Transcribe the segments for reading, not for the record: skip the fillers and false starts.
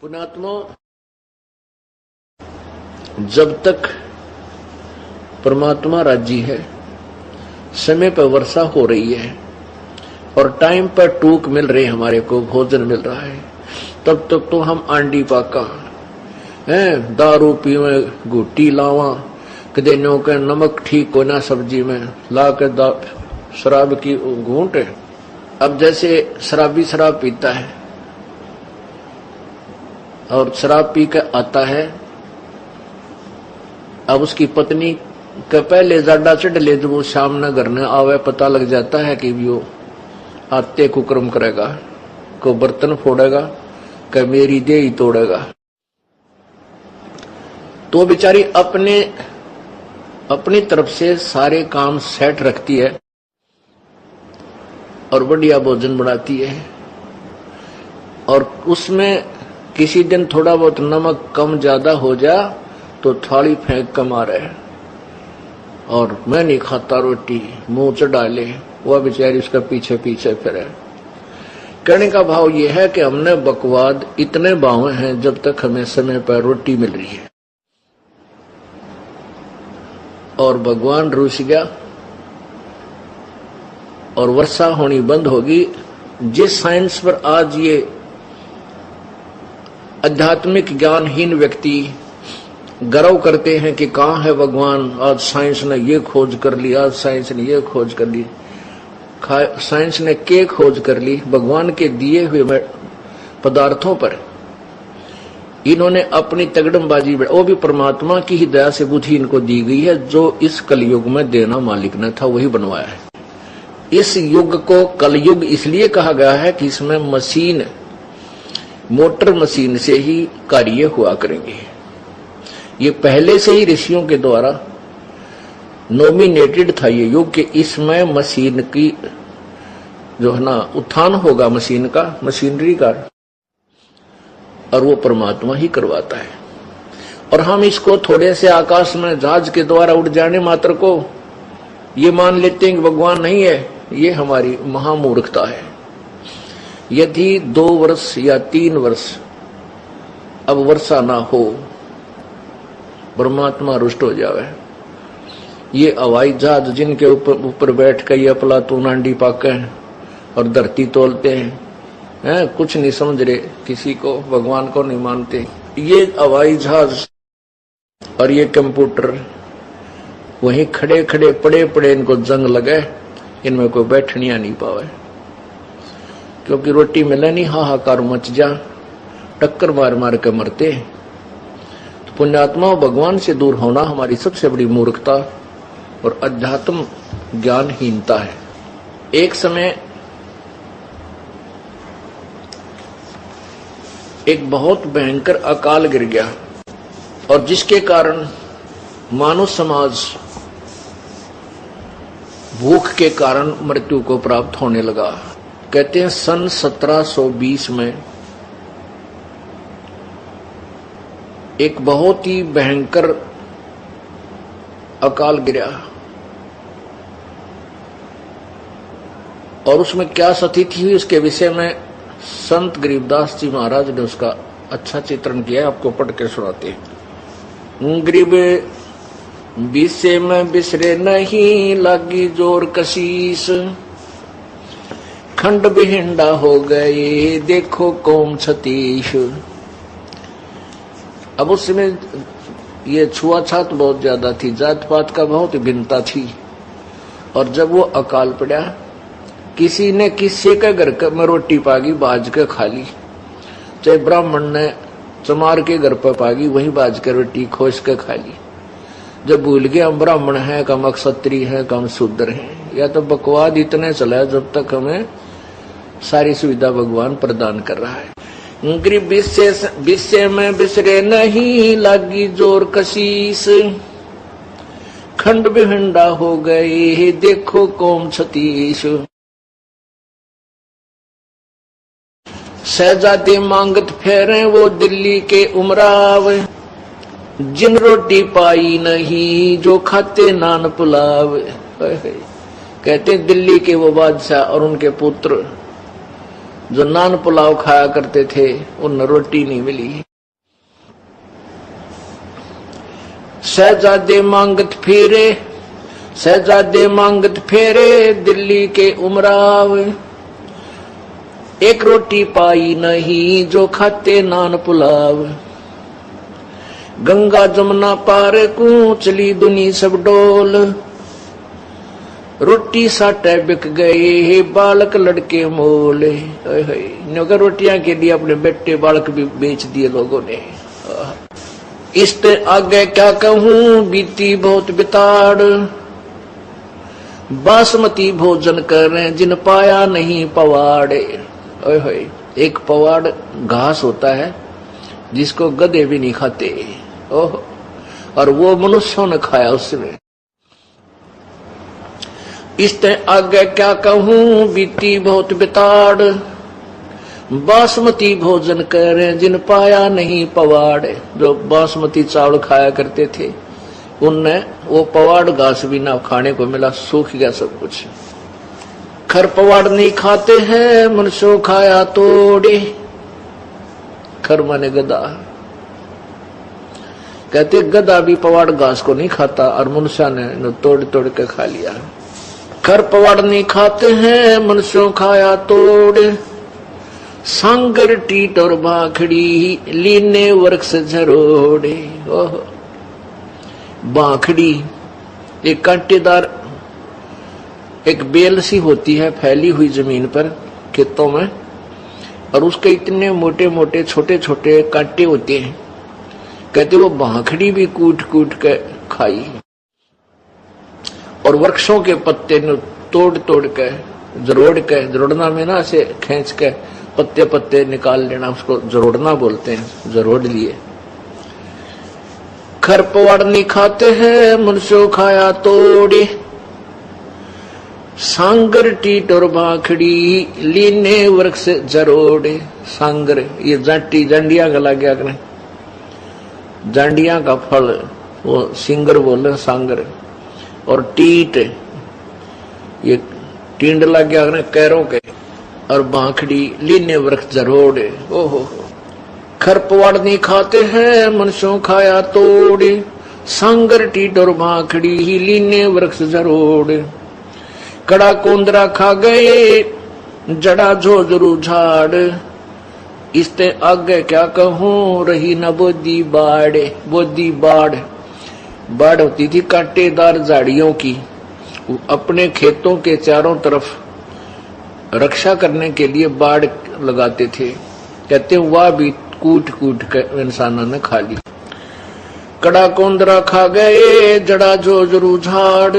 पुण्यात्मा, जब तक परमात्मा राजी है, समय पर वर्षा हो रही है और टाइम पर टूक मिल रही, हमारे को भोजन मिल रहा है, तब तक तो हम आंडी पाका है, दारू पीवे, गुटी लावा, कदे नो के नमक ठीक हो ना सब्जी में ला के शराब की घूंट। अब जैसे शराबी शराब पीता है और शराब पी के आता है, अब उसकी पत्नी के पहले ज्यादा चढ़ ले, जब वो शाम न घर न आवे, पता लग जाता है कि वो आते कुक्रम करेगा, को बर्तन फोड़ेगा, कि मेरी देह ही तोड़ेगा। तो बेचारी अपनी तरफ से सारे काम सेट रखती है और बढ़िया भोजन बनाती है, और उसमें किसी दिन थोड़ा बहुत नमक कम ज्यादा हो जा तो थाली फेंक कर मारे और मैं नहीं खाता रोटी, मुंह चढ़ा ले, वह बेचारी उसका पीछे पीछे फिरे। कहने का भाव यह है कि हमने बकवाद इतने बावे हैं जब तक हमें समय पर रोटी मिल रही है, और भगवान रूस गया और वर्षा होनी बंद होगी। जिस साइंस पर आज ये आध्यात्मिक ज्ञानहीन व्यक्ति गर्व करते हैं कि कहाँ है भगवान, आज साइंस ने ये खोज कर ली, आज साइंस ने ये खोज कर ली, साइंस ने क्या खोज कर ली, भगवान के दिए हुए पदार्थों पर इन्होंने अपनी तगड़मबाजी, वो भी परमात्मा की ही दया से बुद्धि इनको दी गई है, जो इस कलयुग में देना मालिक ने था वही बनवाया है। इस युग को कलयुग इसलिए कहा गया है कि इसमें मशीन, मोटर मशीन से ही कार्य हुआ करेंगे। ये पहले से ही ऋषियों के द्वारा नॉमिनेटेड था ये युग कि इसमें मशीन की जो है ना उत्थान होगा, मशीन का, मशीनरी का, और वो परमात्मा ही करवाता है। और हम इसको थोड़े से आकाश में जहाज के द्वारा उड़ जाने मात्र को ये मान लेते हैं कि भगवान नहीं है, ये हमारी महामूर्खता है। यदि 2 वर्ष या 3 वर्ष अब वर्षा ना हो, परमात्मा रुष्ट हो जावे, ये हवाई जहाज जिनके ऊपर बैठ कर ये प्लातून आंडी पाके और धरती तोलते हैं, कुछ नहीं समझ रहे, किसी को भगवान को नहीं मानते, ये हवाई जहाज और ये कंप्यूटर वहीं खड़े खड़े पड़े पड़े इनको जंग लगे, इनमें कोई बैठनिया नहीं पावे, क्योंकि रोटी मिले नहीं, हाहाकार मच जा, टक्कर मार मार के मरते। तो पुण्यात्मा, भगवान से दूर होना हमारी सबसे बड़ी मूर्खता और अध्यात्म ज्ञानहीनता है। एक समय एक बहुत भयंकर अकाल गिर गया और जिसके कारण मानव समाज भूख के कारण मृत्यु को प्राप्त होने लगा। कहते हैं सन 1720 में एक बहुत ही भयंकर अकाल गिरा, और उसमें क्या स्थिति हुई उसके विषय में संत गरीबदास जी महाराज ने उसका अच्छा चित्रण किया है, आपको पढ़ के सुनाते हैं। गरीब विषय में बिसरे नहीं, लागी जोर कशीस, खंड बिहिंडा हो गए, देखो कौम छतीश। अब उसमें ये छुआछात बहुत ज्यादा थी, जात पात का बहुत भिन्नता थी, और जब वो अकाल पड़ा, किसी ने किसी के घर में रोटी पागी बाज के खा ली, चाहे ब्राह्मण ने चमार के घर पर पागी वही बाज के रोटी खोस के खा ली। जब भूल गए हम ब्राह्मण हैं, कम क्षत्रिय हैं, कम शूद्र हैं, या तो बकवाद इतने चला जब तक हमें सारी सुविधा भगवान प्रदान कर रहा है। गरीब विषय में बिसरे नहीं, लागी जोर कशीस, खंड बिहंडा हो गए, देखो कौम छतीश। शहजादे मांगत फेरे वो दिल्ली के उमराव, जिन रोटी पाई नहीं जो खाते नान पुलाव। कहते दिल्ली के वो बादशाह और उनके पुत्र जो नान पुलाव खाया करते थे उन रोटी नहीं मिली। शहजादे मांगत फेरे, शहजादे मांगत फेरे दिल्ली के उमराव, एक रोटी पाई नहीं जो खाते नान पुलाव। गंगा जमुना पार को चली दुनी सब डोल, रोटी साटे बिक गए बालक लड़के मोले। नगर रोटियां के लिए अपने बेटे बालक भी बेच दिए लोगों ने। इससे आगे क्या कहूं बीती बहुत बिताड़, बासमती भोजन करें जिन पाया नहीं पवाड़े। एक पवाड़ घास होता है जिसको गधे भी नहीं खाते, ओह, और वो मनुष्यों ने खाया उसमें। इससे आगे क्या कहूं बीती बहुत बिताड़, बासमती भोजन करें जिन पाया नहीं पवाड़। जो बासमती चावल खाया करते थे उनने वो पवाड़ घास भी ना खाने को मिला, सूख गया सब कुछ। खर पवाड़ नहीं खाते हैं मनुष्यों खाया तोड़े, खर माने गधा, कहते गधा भी पवाड़ घास को नहीं खाता और मनुष्य ने तोड़ तोड़ के खा लिया। खर पवाड़ नहीं खाते हैं मनुष्यों खाया तोड़े, सांगर टीट और बाखड़ी लीने वृक्ष झरोड़े। ओह, बाखड़ी एक कांटेदार एक बेल सी होती है फैली हुई जमीन पर खेतों में, और उसके इतने मोटे मोटे छोटे छोटे कांटे होते हैं। कहते वो बाखड़ी भी कूट कूट के खाई, और वृक्षों के पत्ते तोड़ तोड़ के जरोड़ के, जरोड़ना में ना ऐसे खींच के पत्ते पत्ते निकाल लेना, उसको जरोड़ना बोलते हैं, जरोड़ लिए। खर पवाड़ नहीं खाते हैं मनुष्यों खाया तोड़े, सांगर टीट और बाखड़ी लीने वृक्ष जरोड़े। सांगर ये जाटी जांडिया का लग गया करें, जांडिया का फल वो सिंगर बोले सांगर, और टीट ये टींड लग गया करें कैरों के, और बाखड़ी लीने वृक्ष जरोड़े। ओहो, खर पवाड़ नहीं खाते हैं मनुष्यों खाया तोड़े, सांगर टीट और बाखड़ी ही लीने वृक्ष जरोड़े। कड़ा कोंदरा खा गए जड़ा झोझरू झाड़, इससे आगे क्या कहूं रही न बोदी बाड़। बोदी बाड़, बाड़ होती थी कांटेदार झाड़ियों की, अपने खेतों के चारों तरफ रक्षा करने के लिए बाड़ लगाते थे। कहते वह भी कूट कूट कर इंसानों ने खा ली। कड़ा कोंदरा खा गए जड़ा झोझरू झाड़,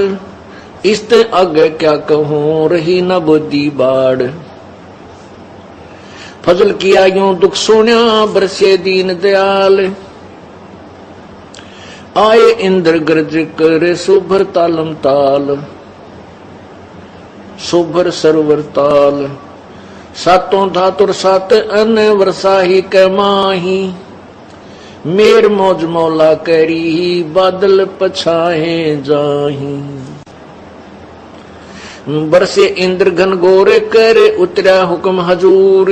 इससे आगे क्या कहूं रही न बोदी बाड़। फजल किया यूं दुख सोन्या बरसे दीन दयाल, आए इंद्र गर्ज करे सुभर तालम ताल। सुभर सरोवर ताल, सातों धातुर सात अन वर्षाही के माही, मेर मौज मौला करी बादल पछाए जाही। बरसे इंद्र घन गोरे करे उतरा हुक्म हजूर,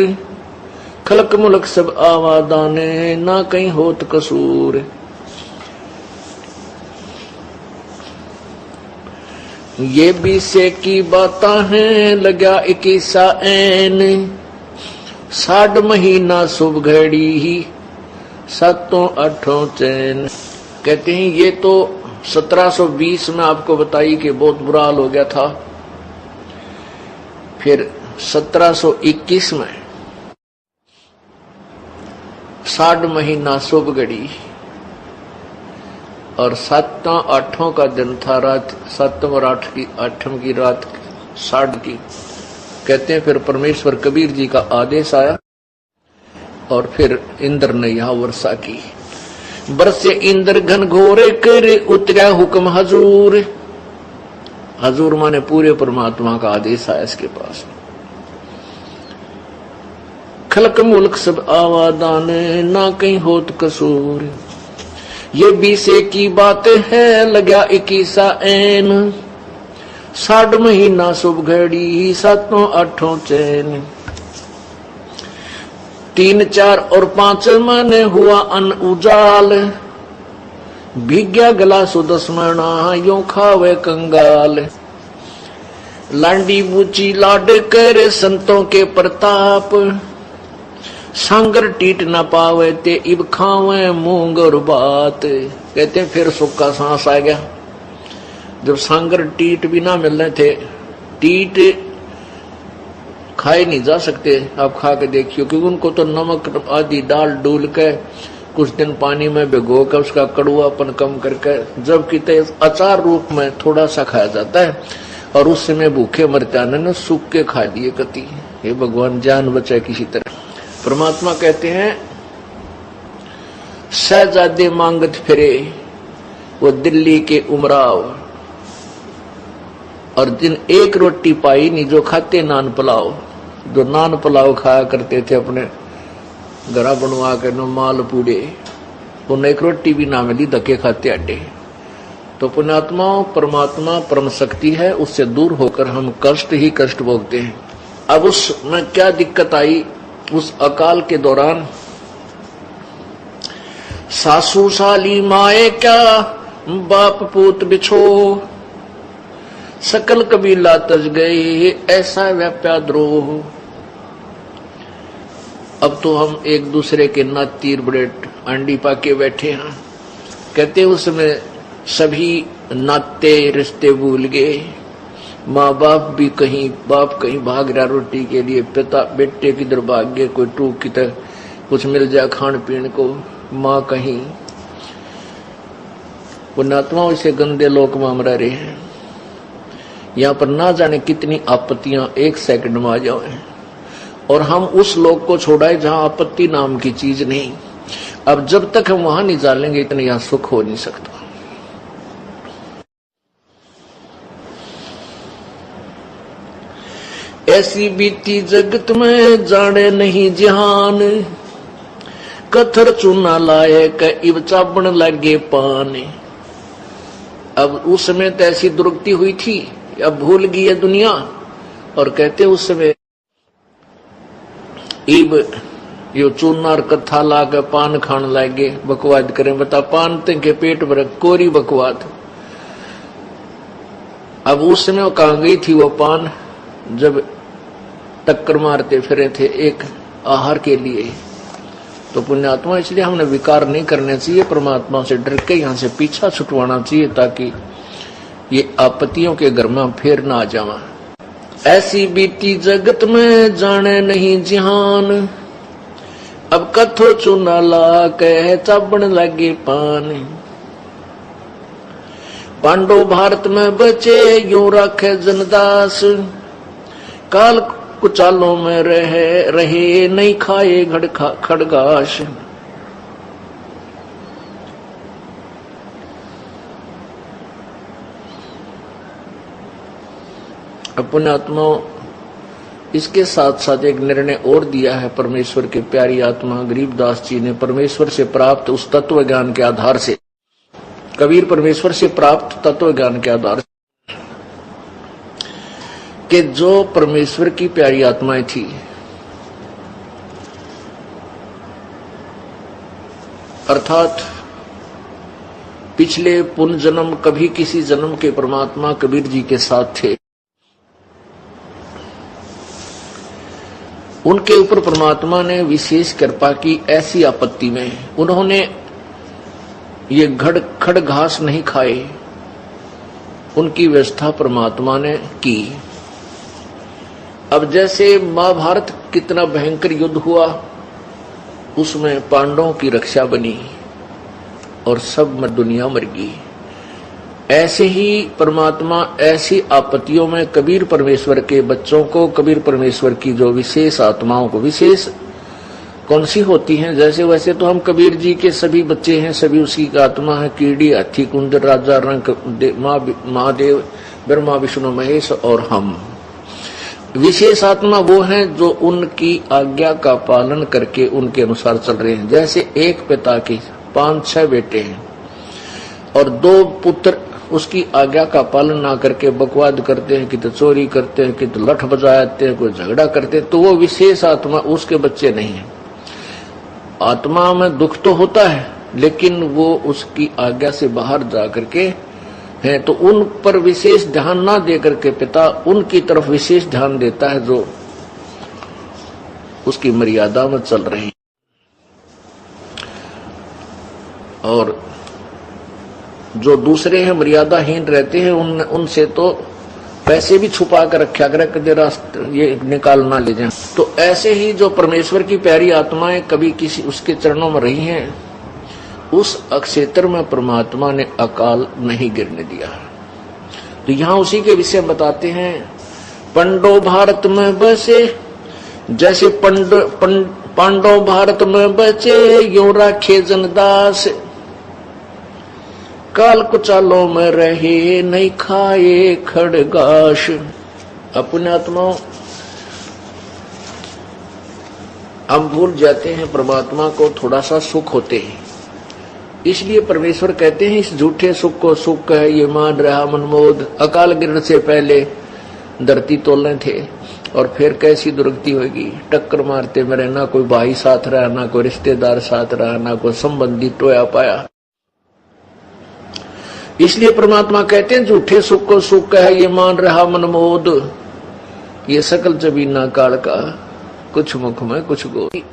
खलक मुलक सब आवादाने ना कहीं होत कसूर। ये बीसे की बातां हैं लगा 21 ऐन, 60 महीना शुभ घड़ी ही 7-8 चैन। कहते हैं ये तो 1720 में आपको बताई कि बहुत बुरा हाल हो गया था। फिर 1721 में 60 महीना शुभ घड़ी, और 7-8 का दिन था, रात 7 और 8 की रात 60 की। कहते हैं फिर परमेश्वर कबीर जी का आदेश आया और फिर इंद्र ने यहां वर्षा की। बरसे इंद्र घन घोरे करे उतरा हुक्म हजूर। हजूर माने पूरे परमात्मा का आदेश आया इसके पास। खलक मुल्क सब आवादान ना कहीं होत कसूर। ये बीसे की बात है लगा 21 ऐन, 60 महीना शुभ घड़ी 7-8 चैन। 3, 4 और 5 माने हुआ अन उजाल, भीग्या गला सुदस्मना यो खावे कंगाल। लांडी बूची लाड करे संतों के प्रताप, सांगर टीट न पावे ते इब खावे मूंग और बात। कहते हैं फिर सुख का सांस आ गया जब सांगर टीट भी ना मिल रहे थे। टीट खाए नहीं जा सकते, आप खा के देखियो, क्योंकि उनको तो नमक आदि डाल डूल के कुछ दिन पानी में भिगो कर उसका कड़ुआपन कम करके जबकि अचार रूप में थोड़ा सा खाया जाता है, और उस समय भूखे मर जाने ने सूख के खा लिए कति। हे भगवान जान बचाए किसी तरह। परमात्मा कहते हैं शहजादे मांगत फिरे वो दिल्ली के उमराव, और जिन एक रोटी पाई नहीं जो खाते नान पुलाव। जो नान पुलाव खाया करते थे अपने घरा बनवा के न माल पूड़े, उन्हें एक रोटी भी ना मिली, धक्के खाते अड्डे। तो पुण्यात्माओं, परमात्मा परम शक्ति है, उससे दूर होकर हम कष्ट ही कष्ट भोगते हैं। अब उसमें क्या दिक्कत आई उस अकाल के दौरान? सासू साली माए क्या बाप पूत बिछो, सकल कबीला तज गए ऐसा व्याप्या द्रोह। अब तो हम एक दूसरे के नातीर बड़े अंडी पाके बैठे हैं। कहते उसमें सभी नाते रिश्ते भूल गए, माँ बाप भी कहीं, बाप कहीं भाग रहा रोटी के लिए, पिता बेटे किधर भाग गए, कोई टूक की तरह कुछ मिल जाए खान पीने को, माँ कहीं। पुण्यात्माओं इसे गंदे लोक में हम रह रहे हैं। यहाँ पर ना जाने कितनी आपत्तियां एक सेकंड में आ जाए, और हम उस लोक को छोड़ाए जहां आपत्ति नाम की चीज नहीं। अब जब तक हम वहां नहीं जालेंगे इतने यहां सुख हो नहीं सकता। ऐसी बीती जगत में जाने नहीं जहान, कथर चूना लाए क इब चाबण लगे पान। अब उस समय तो ऐसी दुर्गति हुई थी, अब भूल गई है दुनिया। और कहते उस समय इब यो चूनार कथा ला के पान खान लागे, बकवाद करें। बता पान के पेट भर कोरी बकवाद। अब उस समय वो कहां गई थी वो पान, जब टक्कर मारते फिरे थे एक आहार के लिए। तो पुण्यात्मा इसलिए हमने विकार नहीं करने चाहिए, परमात्मा से डर के यहाँ से पीछा छुटवाना चाहिए, ताकि ये आपत्तियों के घर में फिर ना आ जावा। ऐसी बीती जगत में जाने नहीं जिहान, अब कथो चूना ला के चाबण लगे पान। पांडव भारत में बचे यूं रखे जनदास, काल कुचालों में रहे नहीं खाए खड़गाश। पुण्यात्माओं, इसके साथ साथ एक निर्णय और दिया है परमेश्वर के प्यारी आत्मा गरीबदास जी ने, परमेश्वर से प्राप्त उस तत्व ज्ञान के आधार से। कबीर परमेश्वर से प्राप्त तत्व ज्ञान के आधार से कि जो परमेश्वर की प्यारी आत्माएं थी, अर्थात पिछले पुण्य जन्म कभी किसी जन्म के परमात्मा कबीर जी के साथ थे, उनके ऊपर परमात्मा ने विशेष कृपा की। ऐसी आपत्ति में उन्होंने ये खड़ घास नहीं खाए, उनकी व्यवस्था परमात्मा ने की। अब जैसे महाभारत कितना भयंकर युद्ध हुआ, उसमें पांडवों की रक्षा बनी और सब में दुनिया मर गई। ऐसे ही परमात्मा ऐसी आपत्तियों में कबीर परमेश्वर के बच्चों को, कबीर परमेश्वर की जो विशेष आत्माओं को, विशेष कौन सी होती हैं, जैसे वैसे तो हम कबीर जी के सभी बच्चे हैं, सभी उसी का आत्मा है। कीड़ी, हाथी, कुंदर, राजा, रंग, महादेव, ब्रह्मा, विष्णु, महेश और हम। विशेष आत्मा वो हैं जो उनकी आज्ञा का पालन करके उनके अनुसार चल रहे हैं। जैसे एक पिता के 5-6 बेटे हैं और 2 पुत्र उसकी आज्ञा का पालन ना करके बकवाद करते हैं, कि तो चोरी करते हैं, कि तो लठ बजाते हैं, कोई झगड़ा करते हैं, तो वो विशेष आत्मा उसके बच्चे नहीं है। आत्मा में दुख तो होता है, लेकिन वो उसकी आज्ञा से बाहर जाकर के है, तो उन पर विशेष ध्यान ना दे करके पिता उनकी तरफ विशेष ध्यान देता है जो उसकी मर्यादा में चल रही। और जो दूसरे हैं मर्यादाहीन रहते हैं, उनसे तो पैसे भी छुपा कर रखा करे, कदे रास्ते ये निकाल ना ले जाए। तो ऐसे ही जो परमेश्वर की प्यारी आत्माएं कभी किसी उसके चरणों में रही हैं, उस अक्षेत्र में परमात्मा ने अकाल नहीं गिरने दिया। तो यहां उसी के विषय बताते हैं। पंडो भारत में बसे, जैसे पांडव भारत में बचे, यो राखे जनदास, काल कुचालों में रहे, नहीं खाए खड़गाश। अपने आत्माओं हम भूल जाते हैं परमात्मा को, थोड़ा सा सुख होते हैं, इसलिए परमेश्वर कहते हैं इस झूठे सुख को सुख है ये मान रहा मनमोद। अकाल गिरने से पहले धरती तोलने थे, और फिर कैसी दुर्गति होगी, टक्कर मारते मेरे, ना कोई भाई साथ रहा, ना कोई रिश्तेदार साथ रहा, ना कोई संबंधी टोया पाया। इसलिए परमात्मा कहते हैं झूठे सुख को सुख है ये मान रहा मनमोद, ये सकल जबीना काल का, कुछ मुख में कुछ गोद।